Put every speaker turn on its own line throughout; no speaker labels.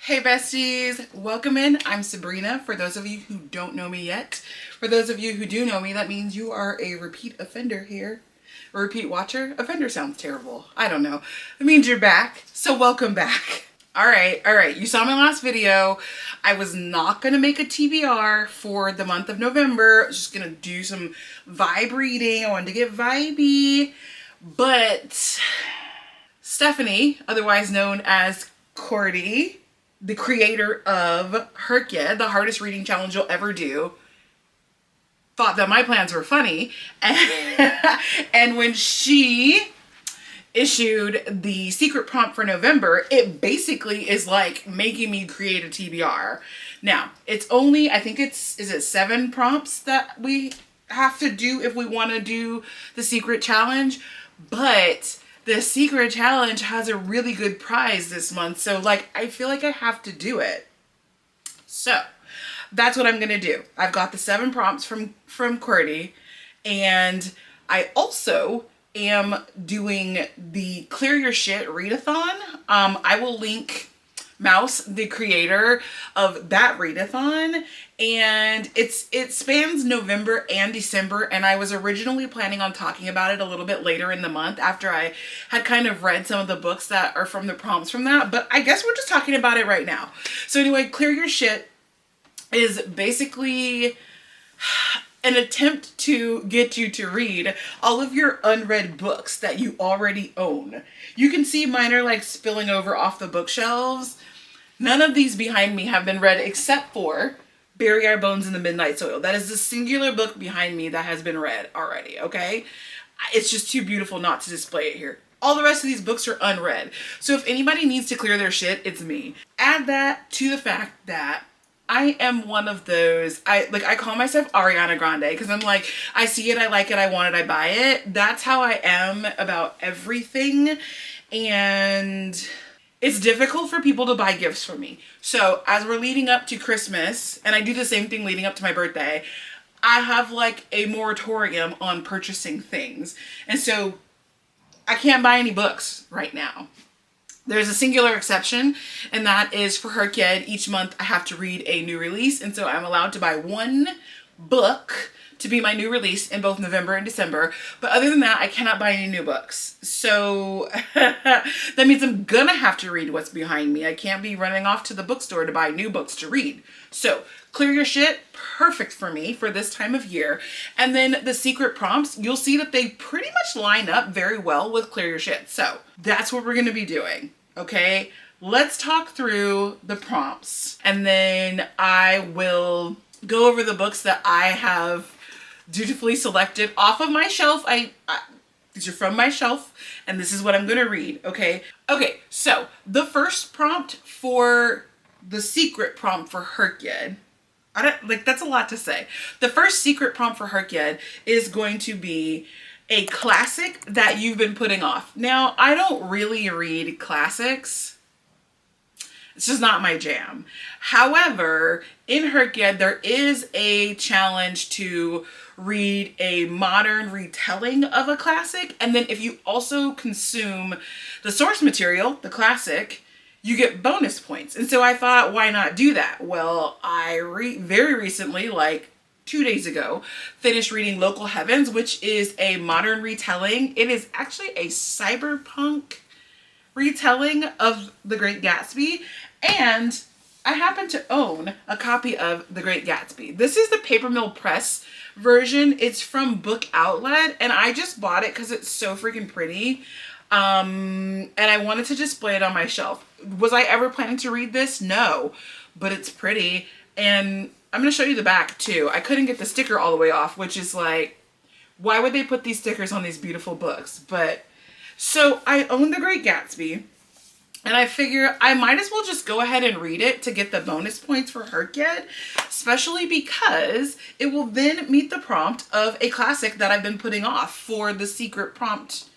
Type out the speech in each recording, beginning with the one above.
Hey besties, welcome in. I'm Sabrina, for those of you who don't know me yet. For those of you who do know me, that means you are a repeat offender here. A repeat watcher? Offender sounds terrible. I don't know. It means you're back, so welcome back. All right. You saw my last video. I was not going to make a TBR for the month of November. I was just going to do some vibe reading. I wanted to get vibey. But Stephanie, otherwise known as Cordy, the creator of hrcyed, the hardest reading challenge you'll ever do, thought that my plans were funny. And when she issued the secret prompt for November, it basically is like making me create a TBR. Now, it's only, I think is it 7 prompts that we have to do if we want to do the secret challenge? But the secret challenge has a really good prize this month. So like, I feel like I have to do it. So that's what I'm going to do. I've got the 7 prompts from Cordy, and I also am doing the Clear Your Shit readathon. I will link Mouse, the creator of that readathon, and it spans November and December, and I was originally planning on talking about it a little bit later in the month after I had kind of read some of the books that are from the prompts from that, but I guess we're just talking about it right now. So anyway, Clear Your Shit is basically an attempt to get you to read all of your unread books that you already own. You can see mine are like spilling over off the bookshelves. None of these behind me have been read except for Bury Our Bones in the Midnight Soil. That is the singular book behind me that has been read already, okay? It's just too beautiful not to display it here. All the rest of these books are unread. So if anybody needs to clear their shit, it's me. Add that to the fact that I am one of those, I call myself Ariana Grande, because I'm like, I see it, I like it, I want it, I buy it. That's how I am about everything. And it's difficult for people to buy gifts for me. So as we're leading up to Christmas, and I do the same thing leading up to my birthday, I have like a moratorium on purchasing things. And so I can't buy any books right now. There's a singular exception, and that is for hrcyed. Each month I have to read a new release, and so I'm allowed to buy 1 book to be my new release in both November and December. But other than that, I cannot buy any new books. So that means I'm gonna have to read what's behind me. I can't be running off to the bookstore to buy new books to read. So Clear Your Shit, perfect for me for this time of year. And then the secret prompts, you'll see that they pretty much line up very well with Clear Your Shit. So that's what we're gonna be doing, okay? Let's talk through the prompts, and then I will go over the books that I have dutifully selected off of my shelf. These are from my shelf, and this is what I'm going to read, okay? Okay, so the first prompt for the secret prompt for hrcyed, that's a lot to say. The first secret prompt for hrcyed is going to be a classic that you've been putting off. Now, I don't really read classics. It's just not my jam. However, in hrcyed, there is a challenge to read a modern retelling of a classic. And then if you also consume the source material, the classic, you get bonus points. And so I thought, why not do that? Well, I very recently, like 2 days ago, finished reading Local Heavens, which is a modern retelling. It is actually a cyberpunk retelling of The Great Gatsby. And I happen to own a copy of The Great Gatsby. This is the Paper Mill Press version. It's from Book Outlet, and I just bought it because it's so freaking pretty. And I wanted to display it on my shelf. Was I ever planning to read this? No, but it's pretty. And I'm going to show you the back too. I couldn't get the sticker all the way off, which is like, why would they put these stickers on these beautiful books? But so I own The Great Gatsby, and I figure I might as well just go ahead and read it to get the bonus points for hrcyed, especially because it will then meet the prompt of a classic that I've been putting off for the secret prompt,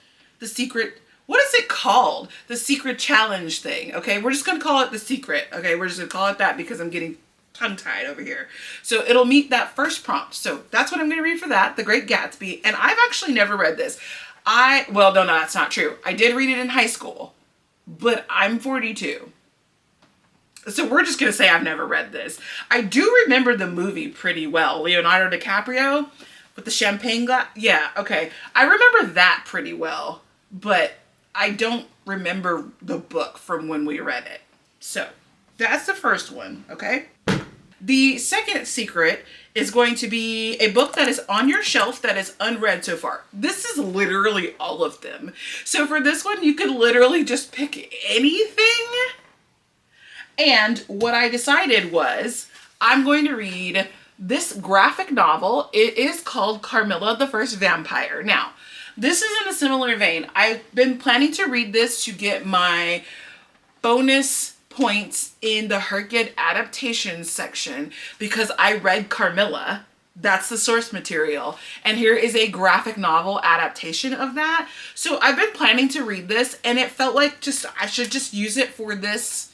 what is it called? The secret challenge thing, okay? We're just going to call it the secret, okay? We're just going to call it that because I'm getting tongue-tied over here. So it'll meet that first prompt. So that's what I'm going to read for that, The Great Gatsby. And I've actually never read this. Well, no, that's not true. I did read it in high school, but I'm 42. So we're just gonna say I've never read this. I do remember the movie pretty well. Leonardo DiCaprio with the champagne glass. Yeah, okay. I remember that pretty well, but I don't remember the book from when we read it. So that's the first one, okay? The second secret is going to be a book that is on your shelf that is unread so far. This is literally all of them. So for this one, you could literally just pick anything. And what I decided was I'm going to read this graphic novel. It is called Carmilla the First Vampire. Now, this is in a similar vein. I've been planning to read this to get my bonus points in the hrcyed adaptations section because I read Carmilla. That's the source material. And here is a graphic novel adaptation of that. So I've been planning to read this and it felt like I should just use it for this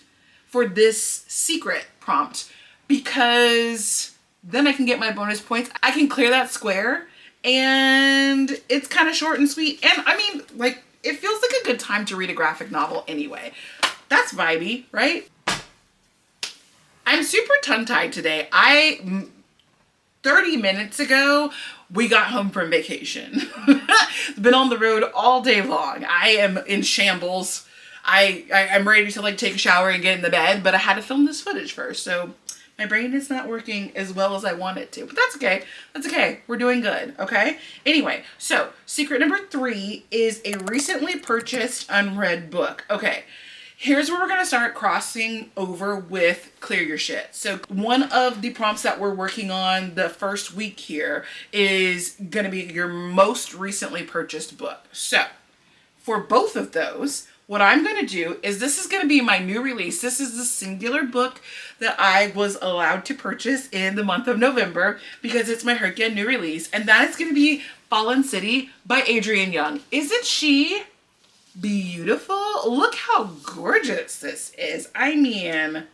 secret prompt because then I can get my bonus points. I can clear that square and it's kind of short and sweet. And I mean, like, it feels like a good time to read a graphic novel anyway. That's vibey, right? I'm super tongue-tied today. 30 minutes ago, we got home from vacation. Been on the road all day long. I am in shambles. I'm ready to like take a shower and get in the bed, but I had to film this footage first. So my brain is not working as well as I want it to, but that's okay. That's okay. We're doing good. Okay. Anyway, so secret number 3 is a recently purchased unread book. Okay. Here's where we're going to start crossing over with clear your shit. So one of the prompts that we're working on the first week here is going to be your most recently purchased book. So for both of those, what I'm going to do is this is going to be my new release. This is the singular book that I was allowed to purchase in the month of November because it's my hrcyed new release. And that is going to be Fallen City by Adrienne Young. Isn't she beautiful? Look how gorgeous this is. I mean,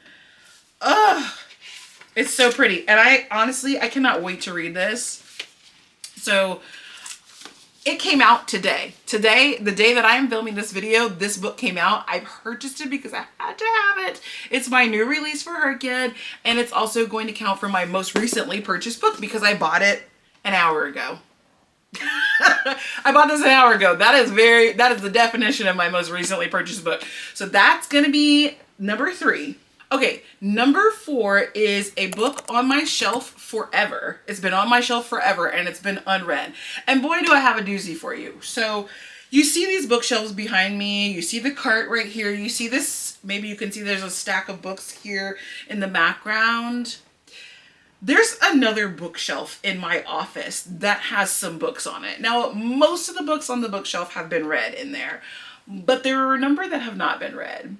it's so pretty. And I honestly cannot wait to read this. So it came out today. Today, the day that I am filming this video, this book came out. I purchased it because I had to have it. It's my new release for hrcyed, and it's also going to count for my most recently purchased book because I bought it an hour ago. I bought this an hour ago. That is the definition of my most recently purchased book. So that's going to be number 3. Okay, number 4 is a book on my shelf forever. It's been on my shelf forever and it's been unread. And boy, do I have a doozy for you. So you see these bookshelves behind me. You see the cart right here. You see this, maybe you can see there's a stack of books here in the background. There's another bookshelf in my office that has some books on it. Now, most of the books on the bookshelf have been read in there, but there are a number that have not been read.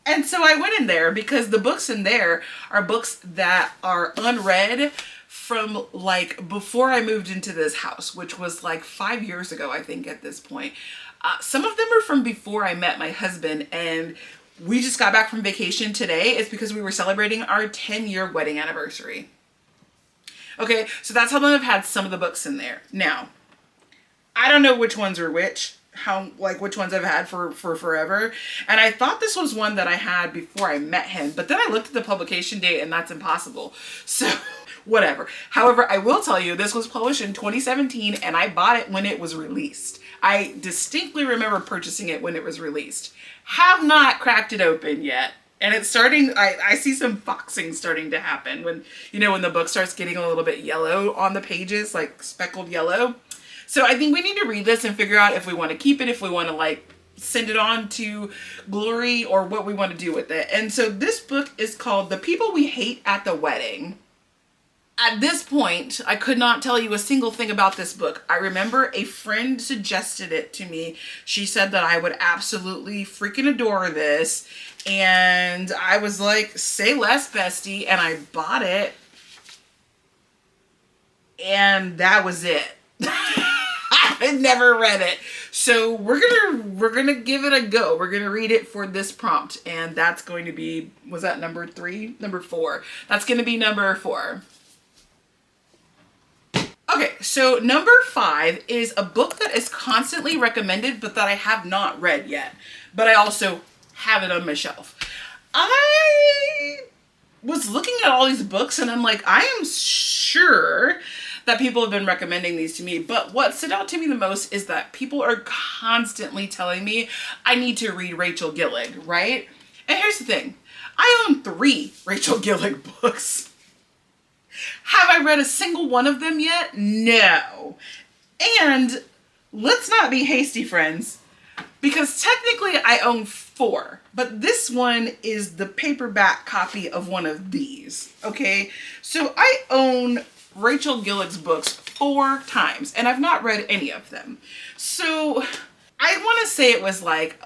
And so I went in there because the books in there are books that are unread from like before I moved into this house, which was like 5 years ago, I think at this point. Some of them are from before I met my husband, and we just got back from vacation today. It's because we were celebrating our 10-year wedding anniversary. Okay, so that's how long I've had some of the books in there. Now, I don't know which ones are which. Which ones I've had for forever. And I thought this was one that I had before I met him, but then I looked at the publication date and that's impossible. So whatever. However, I will tell you this was published in 2017 and I bought it when it was released. I distinctly remember purchasing it when it was released. Have not cracked it open yet. And it's starting, I see some foxing starting to happen when, when the book starts getting a little bit yellow on the pages, like speckled yellow. So I think we need to read this and figure out if we want to keep it, if we want to like send it on to Glory, or what we want to do with it. And so this book is called The People We Hate at the Wedding. At this point, I could not tell you a single thing about this book. I remember a friend suggested it to me. She said that I would absolutely freaking adore this. And I was like, say less, bestie. And I bought it. And that was it. I never read it. So we're gonna give it a go. We're gonna read it for this prompt. And that's going to be, was that number 3? Number 4. That's gonna be number 4. Okay, so number 5 is a book that is constantly recommended, but that I have not read yet. But I also have it on my shelf. I was looking at all these books and I'm like, I am sure that people have been recommending these to me, but what stood out to me the most is that people are constantly telling me I need to read Rachel Gillig, right? And here's the thing. I own 3 Rachel Gillig books. Have I read a single one of them yet? No. And let's not be hasty, friends, because technically I own 4, but this one is the paperback copy of one of these, okay? So I own Rachel Gillig's books 4 times, and I've not read any of them. So I want to say it was like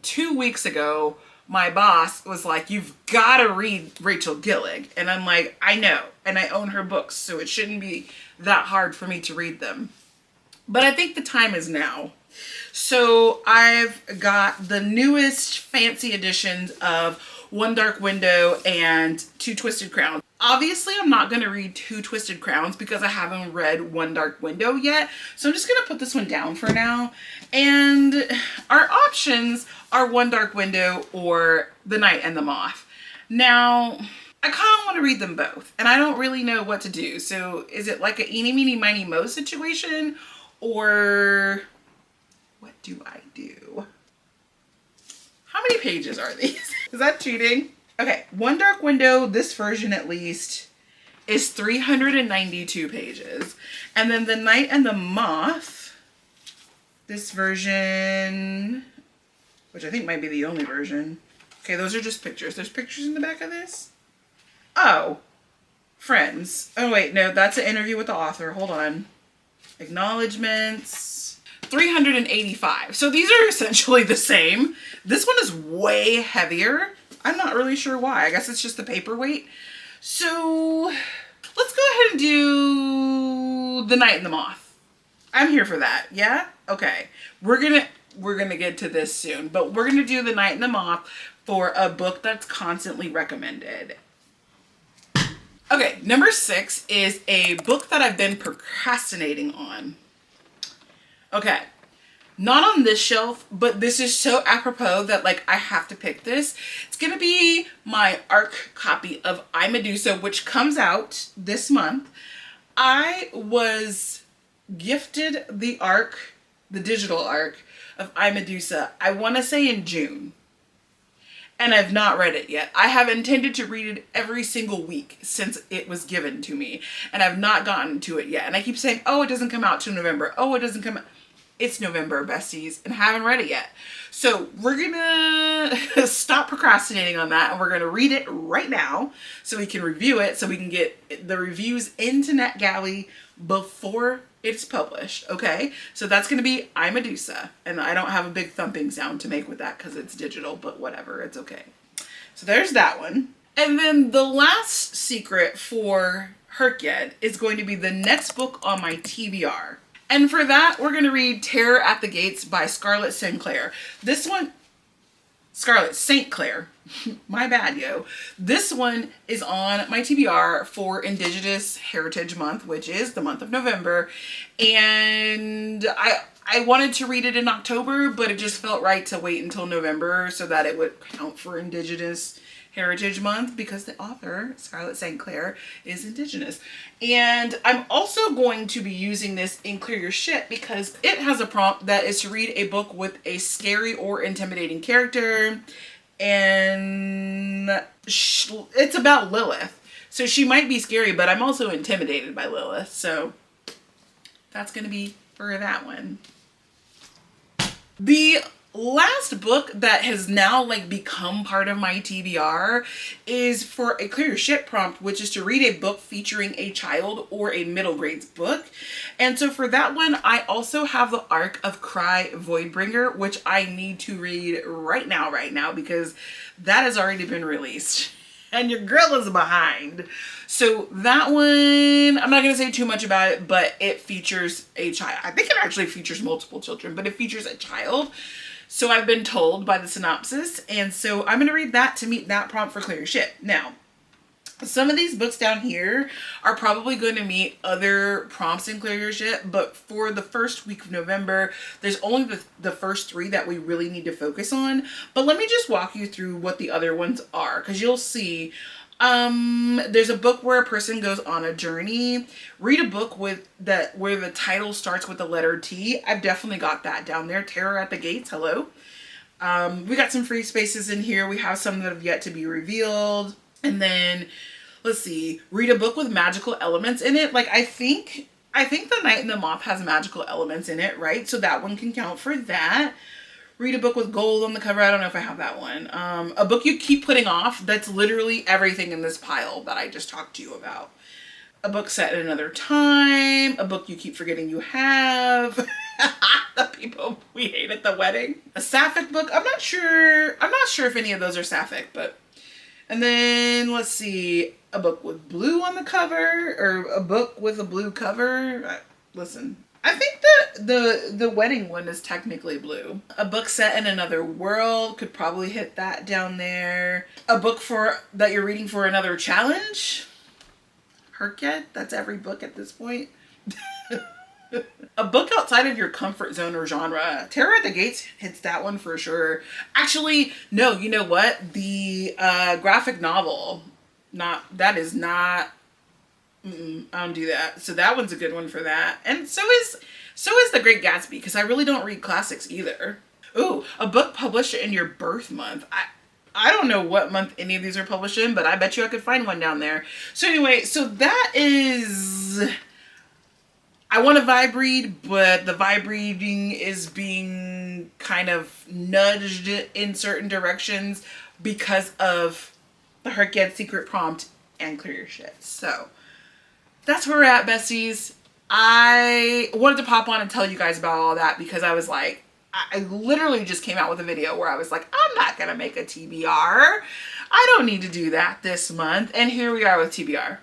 2 weeks ago, my boss was like, you've got to read Rachel Gillig. And I'm like, I know, and I own her books, so it shouldn't be that hard for me to read them. But I think the time is now. So I've got the newest fancy editions of One Dark Window and Two Twisted Crowns. Obviously, I'm not going to read Two Twisted Crowns because I haven't read One Dark Window yet. So I'm just going to put this one down for now. And our options are One Dark Window or The Night and the Moth. Now, I kind of want to read them both, and I don't really know what to do. So is it like a eeny, meeny, miny, mo situation, or what do I do? How many pages are these? Is that cheating? Okay, One Dark Window, this version at least, is 392 pages. And then The Night and the Moth, this version, which I think might be the only version. Okay, those are just pictures. There's pictures in the back of this? Oh, friends. Oh wait, no, that's an interview with the author. Hold on. Acknowledgements. 385. So these are essentially the same. This one is way heavier. I'm not really sure why. I guess it's just the paperweight. So let's go ahead and do The Night and the Moth. I'm here for that. Yeah? Okay. We're gonna get to this soon, but we're gonna do The Night and the Moth for a book that's constantly recommended. Okay, number 6 is a book that I've been procrastinating on. Okay, not on this shelf, but this is so apropos that like I have to pick this. It's gonna be my ARC copy of I, Medusa, which comes out this month. I was gifted the ARC, the digital ARC of I, Medusa, I want to say in June. And I've not read it yet. I have intended to read it every single week since it was given to me. And I've not gotten to it yet. And I keep saying, oh, it doesn't come out till November. Oh, it doesn't come out. It's November, besties, and I haven't read it yet. So we're gonna stop procrastinating on that, and we're gonna read it right now so we can review it, so we can get the reviews into NetGalley before it's published, okay? So that's gonna be I, Medusa, and I don't have a big thumping sound to make with that because it's digital, but whatever, it's okay. So there's that one. And then the last secret for hrcyed is going to be the next book on my TBR. And for that, we're going to read Terror at the Gates by Scarlett Sinclair. This one, Scarlett St. Clair, my bad, yo. This one is on my TBR for Indigenous Heritage Month, which is the month of November. And I wanted to read it in October, but it just felt right to wait until November so that it would count for Indigenous Heritage Month because the author, Scarlett St. Clair, is Indigenous. And I'm also going to be using this in Clear Your Shit because it has a prompt that is to read a book with a scary or intimidating character. And it's about Lilith. So she might be scary, but I'm also intimidated by Lilith. So that's going to be for that one. The last book that has now like become part of my TBR is for a Clear Your Shit prompt, which is to read a book featuring a child or a middle grades book. And so for that one, I also have the arc of Cry Voidbringer, which I need to read right now because that has already been released. And your girl is behind. So that one, I'm not going to say too much about it, but it features a child. I think it actually features multiple children, but it features a child. So I've been told by the synopsis. And so I'm going to read that to meet that prompt for Clear Your Shit. Now, Some of these books down here are probably going to meet other prompts in Clear Your Shit, but for the first week of November, there's only the first 3 that we really need to focus on. But let me just walk you through what the other ones are, because you'll see. There's a book where a person goes on a journey. Read a book with that where the title starts with the letter T. I've definitely got that down there. Terror at the Gates. Hello. We got some free spaces in here. We have some that have yet to be revealed. And then, let's see, read a book with magical elements in it. Like, I think The Night and the Moth has magical elements in it, right? So that one can count for that. Read a book with gold on the cover. I don't know if I have that one. A book you keep putting off. That's literally everything in this pile that I just talked to you about. A book set in another time. A book you keep forgetting you have. The people we hate at the wedding. A sapphic book. I'm not sure if any of those are sapphic, but. And then, let's see, a book with blue on the cover, or a book with a blue cover. Listen, I think that the wedding one is technically blue. A book set in another world could probably hit that down there. A book that you're reading for another challenge. hrcyed, that's every book at this point. A book outside of your comfort zone or genre. Terror at the Gates hits that one for sure. Actually, no, you know what? The graphic novel, I don't do that. So that one's a good one for that. And so is The Great Gatsby, because I really don't read classics either. Ooh, a book published in your birth month. I don't know what month any of these are published in, but I bet you I could find one down there. So anyway, so that is... I want to vibe read, but the vibe reading is being kind of nudged in certain directions because of the hrcyed secret prompt and Clear Your Shit. So that's where we're at, besties. I wanted to pop on and tell you guys about all that because I was like, I literally just came out with a video where I was like, I'm not going to make a TBR. I don't need to do that this month. And here we are with TBR.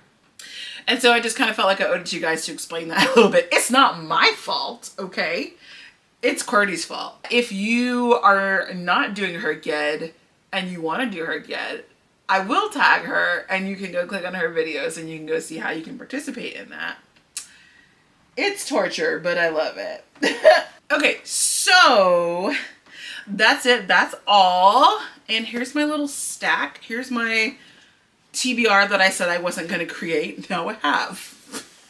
And so I just kind of felt like I owed it to you guys to explain that a little bit. It's not my fault, okay? It's Cordy's fault. If you are not doing hrcyed and you want to do hrcyed, I will tag her and you can go click on her videos and you can go see how you can participate in that. It's torture, but I love it. Okay, so that's it. That's all. And here's my little stack. Here's my TBR that I said I wasn't going to create. Now I have.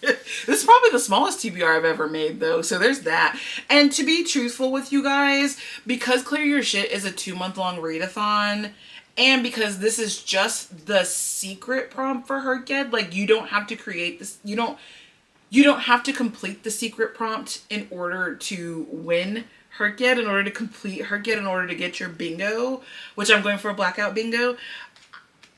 This is probably the smallest TBR I've ever made though. So there's that. And to be truthful with you guys, because Clear Your Shit is a 2-month-long readathon, and because this is just the secret prompt for hrcyed, like you don't have to create this. You don't have to complete the secret prompt in order to win hrcyed, in order to complete hrcyed, in order to get your bingo, which I'm going for a blackout bingo.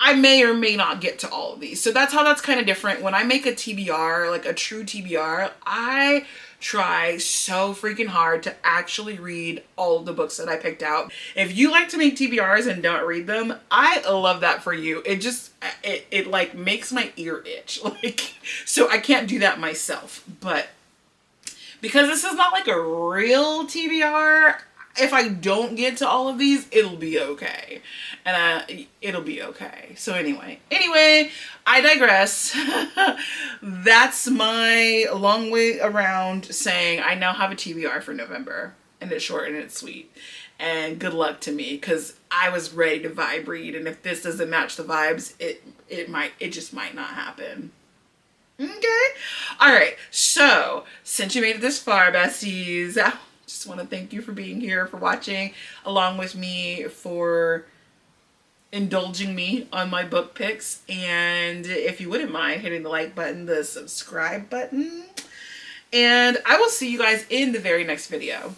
I may or may not get to all of these. So that's how that's kind of different. When I make a TBR, like a true TBR, I try so freaking hard to actually read all of the books that I picked out. If you like to make TBRs and don't read them, I love that for you. It just, it like makes my ear itch. Like, so I can't do that myself. But because this is not like a real TBR, if I don't get to all of these, it'll be okay. And it'll be okay. So anyway, I digress. That's my long way around saying I now have a TBR for November. And it's short and it's sweet. And good luck to me, because I was ready to vibe read. And if this doesn't match the vibes, it just might not happen. Okay? Alright, so since you made it this far, besties, I just want to thank you for being here, for watching along with me, for indulging me on my book picks. And if you wouldn't mind hitting the like button, the subscribe button, and I will see you guys in the very next video.